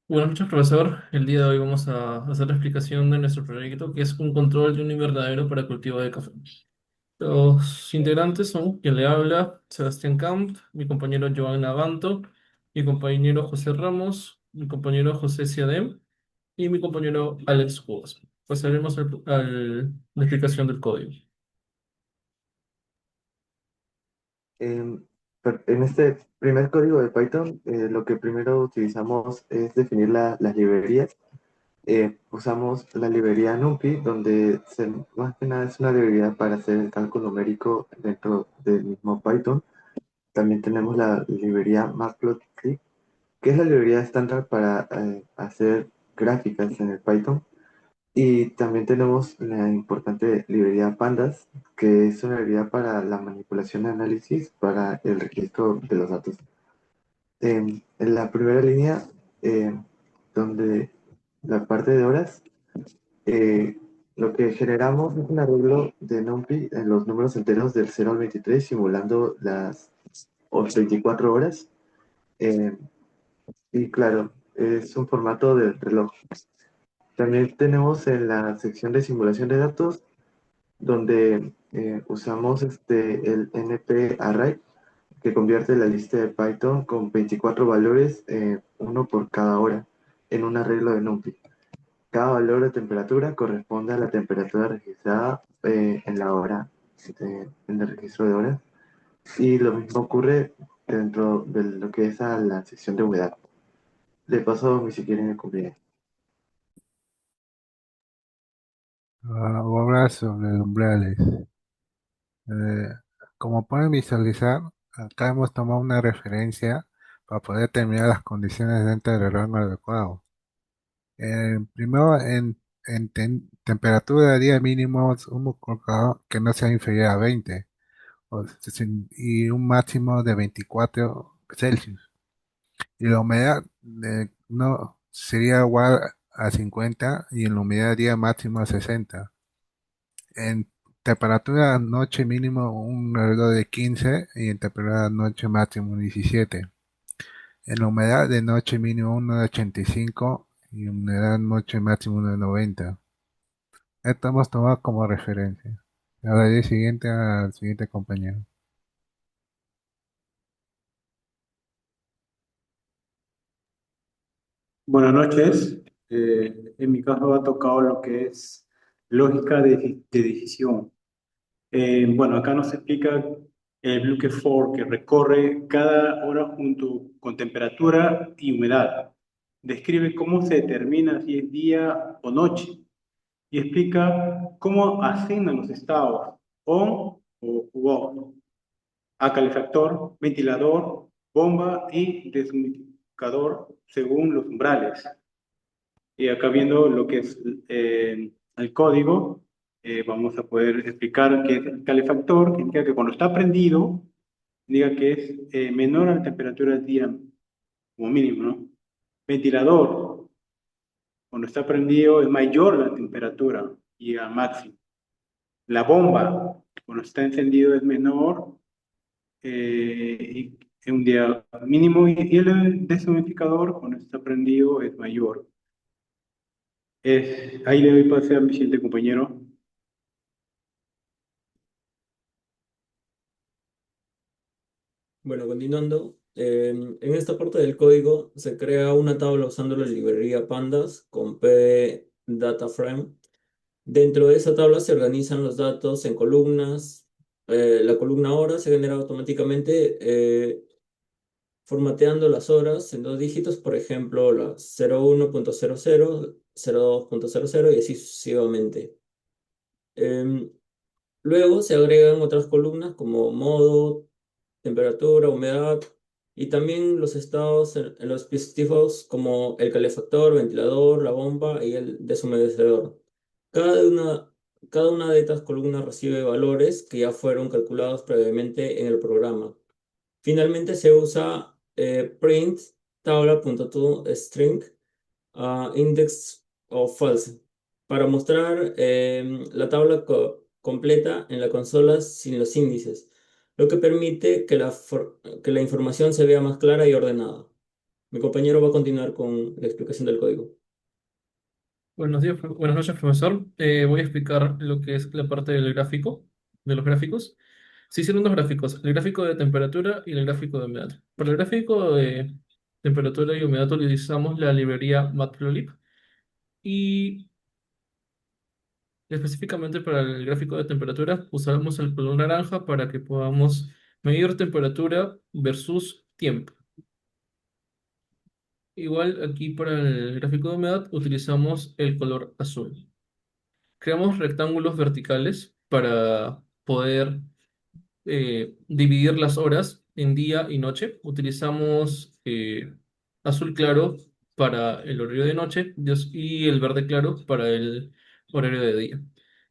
Buenas noches, profesor. El día de hoy vamos a hacer la explicación de nuestro proyecto, que es un control de un invernadero para cultivo de café. Los integrantes son quien le habla, Sebastián Camp, mi compañero Joan Navanto, mi compañero José Ramos, mi compañero José Siadem y mi compañero Alex Cubas. Pasaremos la explicación del código. En, en este primer código de Python, lo que primero utilizamos es definir las librerías. Usamos la librería NumPy, donde más que nada es una librería para hacer el cálculo numérico dentro del mismo Python. También tenemos la librería Matplotlib, que es la librería estándar para hacer gráficas en el Python. Y también tenemos la importante librería Pandas, que es una librería para la manipulación y análisis para el registro de los datos. En la primera línea, donde la parte de horas, eh, lo que generamos es un arreglo de NumPy en los números enteros del 0 al 23, simulando las 24 horas. Eh, y claro, es un formato de reloj. También tenemos en la sección de simulación de datos donde usamos el NP Array, que convierte la lista de Python con 24 valores, uno por cada hora, en un arreglo de NumPy. Cada valor de temperatura corresponde a la temperatura registrada en la hora, en el registro de horas. Y lo mismo ocurre dentro de lo que es a la sección de humedad. De paso, ni siquiera me conviene. Obra sobre umbrales. Eh, Como pueden visualizar, acá hemos tomado una referencia para poder determinar las condiciones dentro del rango adecuado. Primero, temperatura de día mínimo, un colocador que no sea inferior a 20 y un máximo de 24 Celsius. Y la humedad no sería igual a 50 y en la humedad día máximo a 60. En temperatura noche mínimo un alrededor de 15 y en temperatura noche máximo 17. En la humedad de noche mínimo 1,85 y humedad noche máximo 1,90. Esto hemos tomado como referencia. Ahora el siguiente al siguiente compañero. Buenas noches. En mi caso ha tocado lo que es lógica de decisión. Bueno, acá nos explica el bloque for que recorre cada hora junto con temperatura y humedad. Describe cómo se determina si es día o noche y explica cómo asignan los estados on o off a calefactor, ventilador, bomba y deshumidificador según los umbrales. Y acá viendo lo que es el código, vamos a poder explicar que el calefactor, que indica que cuando está prendido, indica que es menor a la temperatura del día como mínimo, ¿no? Ventilador, cuando está prendido es mayor la temperatura y a máximo. La bomba, cuando está encendido es menor y en un día mínimo y el deshumidificador, cuando está prendido, es mayor. Ahí le doy pase a mi siguiente compañero. Bueno, continuando, en esta parte del código se crea una tabla usando la librería Pandas con P Data Frame. Dentro de esa tabla se organizan los datos en columnas. La columna hora se genera automáticamente formateando las horas en dos dígitos, por ejemplo, la 01.00, 02.00 y así sucesivamente. Em, Luego se agregan otras columnas como modo, temperatura, humedad y también los estados en los dispositivos como el calefactor, ventilador, la bomba y el deshumedecedor. Cada una, cada una de estas columnas recibe valores que ya fueron calculados previamente en el programa. Finalmente se usa print tabla.toString index of false para mostrar la tabla completa en la consola sin los índices. lo que permite que la información se vea más clara y ordenada. Mi compañero va a continuar con la explicación del código. Buenos días, buenas noches, profesor. Voy a explicar lo que es la parte del gráfico, de los gráficos. Se hicieron dos gráficos, el gráfico de temperatura y el gráfico de humedad. Para el gráfico de temperatura y humedad utilizamos la librería Matplotlib y específicamente para el gráfico de temperatura usamos el color naranja para que podamos medir temperatura versus tiempo. Igual aquí para el gráfico de humedad utilizamos el color azul. Creamos rectángulos verticales para poder dividir las horas en día y noche. Utilizamos azul claro para el horario de noche y el verde claro para el horario de día.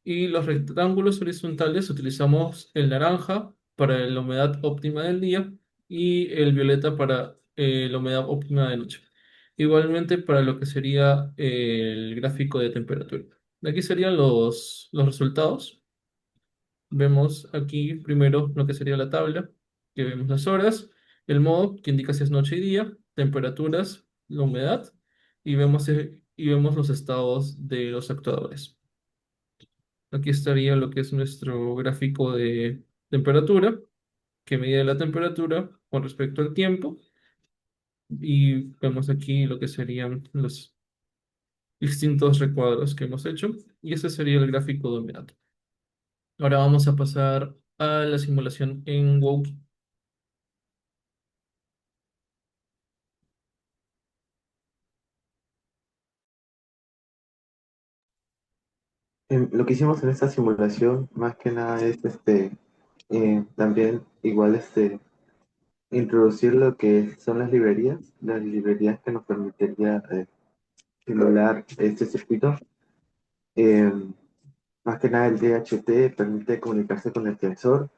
Y los rectángulos horizontales utilizamos el naranja para la humedad óptima del día y el violeta para la humedad óptima de noche. Igualmente para lo que sería el gráfico de temperatura. Aquí serían los resultados. Vemos aquí primero lo que sería la tabla, que vemos las horas, el modo, que indica si es noche y día, temperaturas, la humedad, y vemos los estados de los actuadores. Aquí estaría lo que es nuestro gráfico de temperatura, que mide la temperatura con respecto al tiempo, y vemos aquí lo que serían los distintos recuadros que hemos hecho, y ese sería el gráfico de humedad. Ahora vamos a pasar a la simulación en Woki. Lo que hicimos en esta simulación, más que nada, es también igual introducir lo que son las librerías que nos permitiría simular este circuito. Eh, Más que nada el DHT permite comunicarse con el tensor.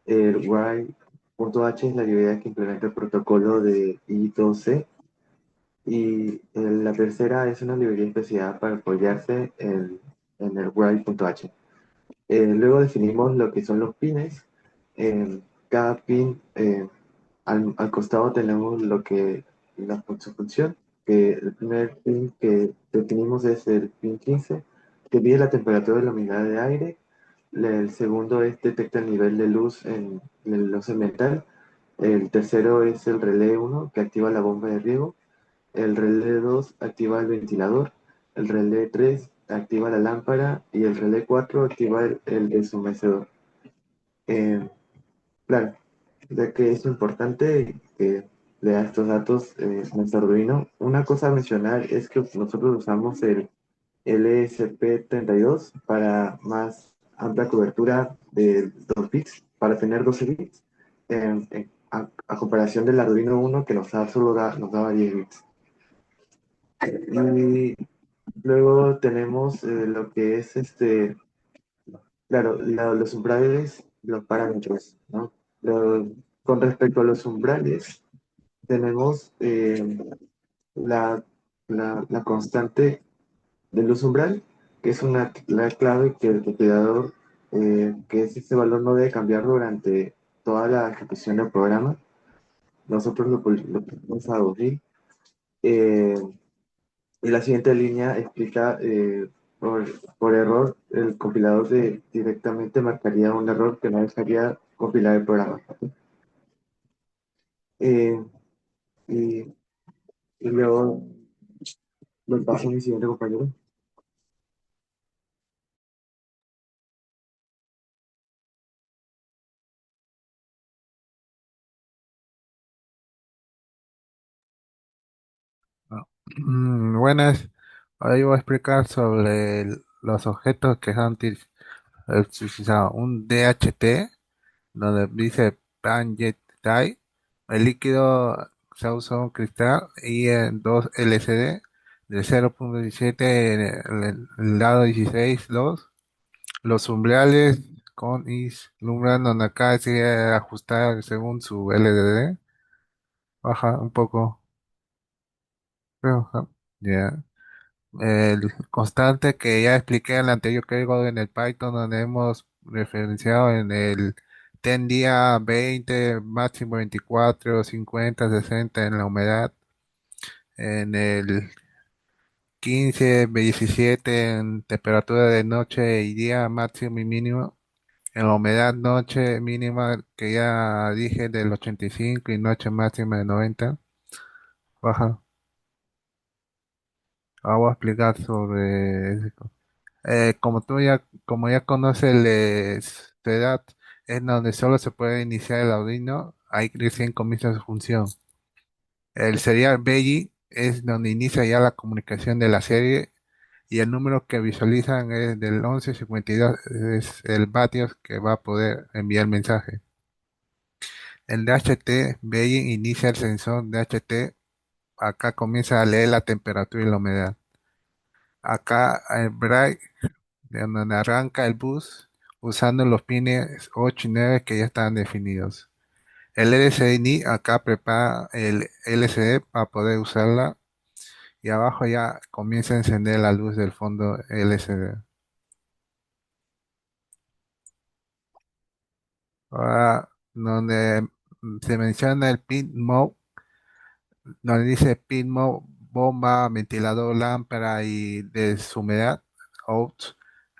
El Y.H es la librería que implementa el protocolo de I2C. Y la tercera es una librería especial para apoyarse en el Y.H. Luego definimos lo que son los pines. Cada pin, al costado tenemos su función, que el primer pin que definimos es el pin 15, que mide la temperatura y la humedad de aire. El segundo es detecta el nivel de luz en la luz ambiental. El tercero es el relé 1, que activa la bomba de riego. El relé 2 activa el ventilador. El relé 3 activa la lámpara. Y el relé 4 activa el deshumecedor. Eh, claro, ya que es importante que lea estos datos nuestro Arduino. Una cosa a mencionar es que nosotros usamos el LSP32 para más amplia cobertura de 2 bits, para tener 12 bits, a comparación del Arduino Uno que nos daba 10 bits. Y luego tenemos lo que es claro, los umbrales, los parámetros, ¿no? Con respecto a los umbrales, tenemos la, la constante de luz umbral, que es la clave que el compilador, que es este valor no debe cambiar durante toda la ejecución del programa. Nosotros lo ponemos a 2000. Y la siguiente línea explica, por, por error, el compilador directamente marcaría un error que no dejaría compilar el programa. Eh, y, y luego lo paso a mi siguiente compañero. Ah, buenas, hoy voy a explicar sobre los objetos que han utilizado un DHT, donde dice Pan Jet Dye. El líquido se usa un cristal y en dos LCD de 0.17 en el lado 16 los umbrales con umbral donde acá sigue ajustar según su LDD. Baja un poco, creo, ajá, ya. El constante que ya expliqué en el anterior código en el Python donde hemos referenciado en el Tendía 20, máximo 24, 50, 60 en la humedad. En el 15, 17 en temperatura de noche y día máximo y mínimo. En la humedad noche mínima que ya dije del 85 y noche máxima de 90. Baja. Ahora voy a explicar sobre eso. Como ya conoces el setup, es donde solo se puede iniciar el Arduino, ahí recién comienza su función. El serial BEGI es donde inicia ya la comunicación de la serie y el número que visualizan es del 1152, es el vatios que va a poder enviar el mensaje. El DHT BEGI inicia el sensor DHT, acá comienza a leer la temperatura y la humedad. Acá el Bright de donde arranca el bus usando los pines 8 y 9 que ya están definidos. El LCD acá prepara el LCD para poder usarla y abajo ya comienza a encender la luz del fondo LCD. Ahora, donde se menciona el pin mode, donde dice pin mode, bomba, ventilador, lámpara y deshumedad, out,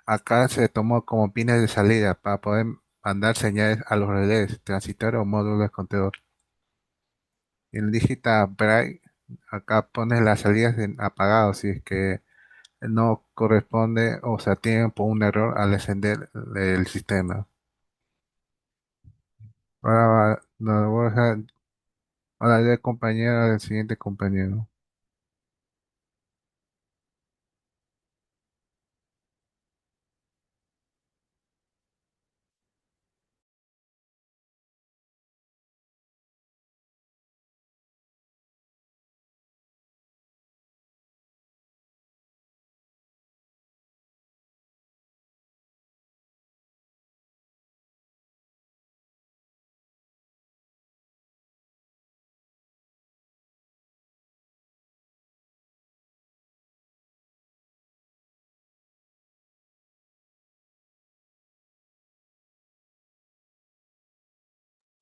acá se tomó como pines de salida para poder mandar señales a los relés, transistores o módulos de control. Y en digital bright, acá pones las salidas en apagado si es que no corresponde o se atiende por un error al encender el sistema. Nos voy a dejar a la compañera del siguiente compañero.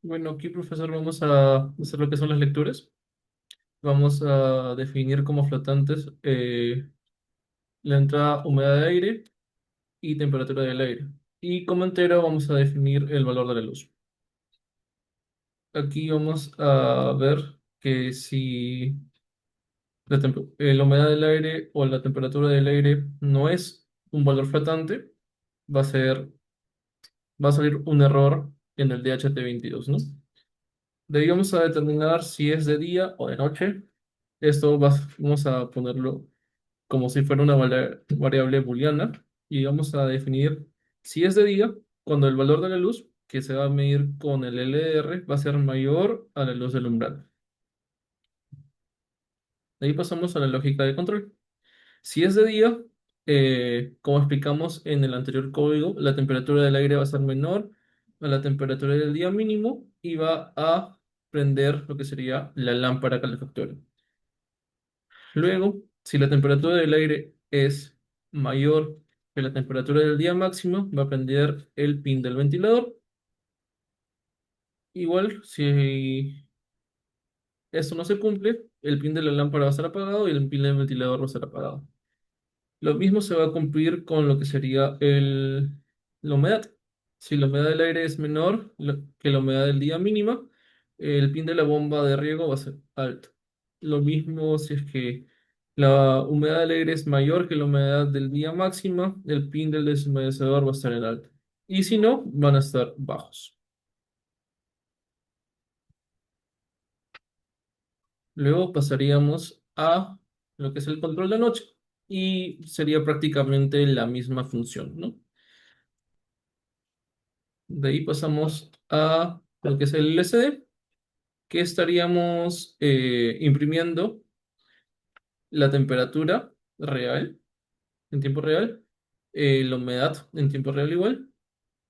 Bueno, aquí, profesor, vamos a hacer lo que son las lecturas. Vamos a definir como flotantes la entrada humedad de aire y temperatura del aire. Y como entero vamos a definir el valor de la luz. Aquí vamos a ver que si la humedad del aire o la temperatura del aire no es un valor flotante, va a ser, va a salir un error en el DHT22, ¿no? De ahí vamos a determinar si es de día o de noche. Vamos a ponerlo como si fuera una variable booleana y vamos a definir si es de día, cuando el valor de la luz que se va a medir con el LDR va a ser mayor a la luz del umbral. De ahí pasamos a la lógica de control. Si es de día, como explicamos en el anterior código, la temperatura del aire va a ser menor a la temperatura del día mínimo y va a prender lo que sería la lámpara calefactora. Luego, si la temperatura del aire es mayor que la temperatura del día máximo, va a prender el pin del ventilador. Igual, si esto no se cumple, el pin de la lámpara va a estar apagado y el pin del ventilador va a estar apagado. Lo mismo se va a cumplir con lo que sería la humedad. Si la humedad del aire es menor que la humedad del día mínima, el pin de la bomba de riego va a ser alto. Lo mismo si es que la humedad del aire es mayor que la humedad del día máxima, el pin del deshumedecedor va a estar en alto. Y si no, van a estar bajos. Luego pasaríamos a lo que es el control de noche y sería prácticamente la misma función, ¿no? De ahí pasamos a lo que es el LCD, que estaríamos imprimiendo la temperatura real, en tiempo real, la humedad en tiempo real igual.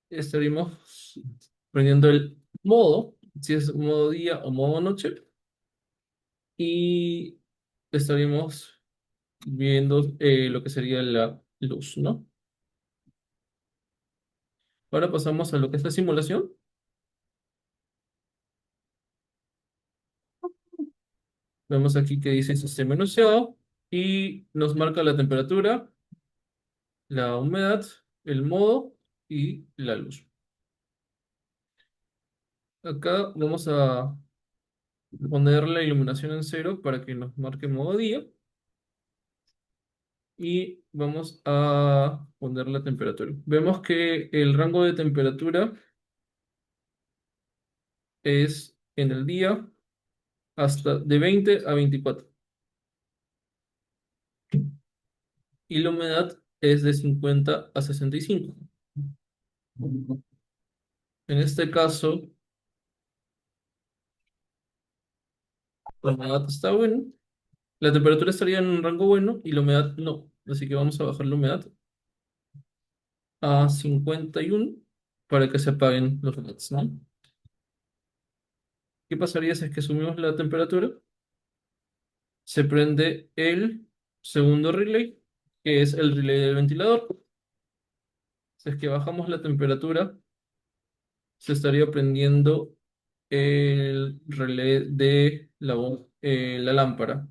Estaríamos prendiendo el modo, si es modo día o modo noche, y estaríamos viendo lo que sería la luz, ¿no? Ahora pasamos a lo que es la simulación. Vemos aquí que dice sistema enunciado y nos marca la temperatura, la humedad, el modo y la luz. Acá vamos a poner la iluminación en cero para que nos marque modo día y vamos a poner la temperatura. Vemos que el rango de temperatura es en el día hasta de 20 a 24 y la humedad es de 50 a 65. En este caso, la humedad está buena, la temperatura estaría en un rango bueno y la humedad no. Así que vamos a bajar la humedad a 51 para que se apaguen los LEDs, ¿no? ¿Qué pasaría si es que subimos la temperatura? Se prende el segundo relay, que es el relay del ventilador. Si es que bajamos la temperatura, se estaría prendiendo el relé de la lámpara.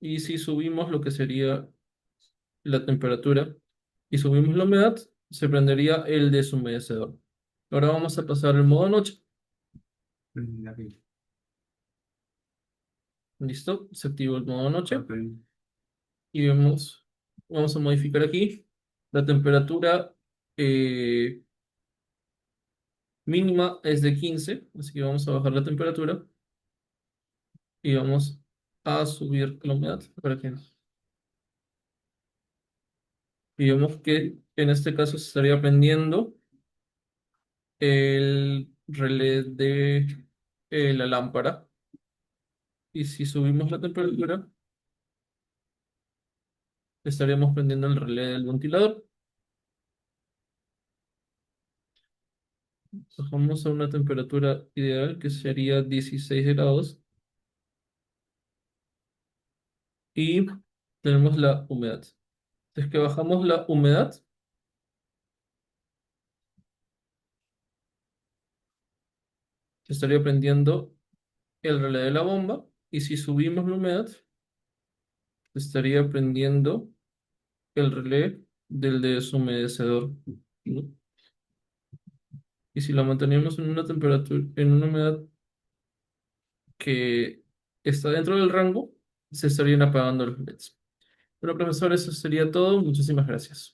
Y si subimos lo que sería la temperatura y subimos la humedad, se prendería el deshumedecedor. Ahora vamos a pasar al modo noche. ¿Listo? Se activa el modo noche y vamos a modificar aquí la temperatura eh, mínima es de 15, así que vamos a bajar la temperatura y vamos a subir la humedad para que y vemos que en este caso se estaría prendiendo el relé de la lámpara y si subimos la temperatura estaríamos prendiendo el relé del ventilador. Bajamos a una temperatura ideal que sería 16 grados y tenemos la humedad. Es que bajamos la humedad, se estaría prendiendo el relé de la bomba y si subimos la humedad, se estaría prendiendo el relé del deshumedecedor, ¿no? Y si lo mantenemos en una temperatura, en una humedad que está dentro del rango, se estarían apagando los LEDs. Bueno, profesor, eso sería todo. Muchísimas gracias.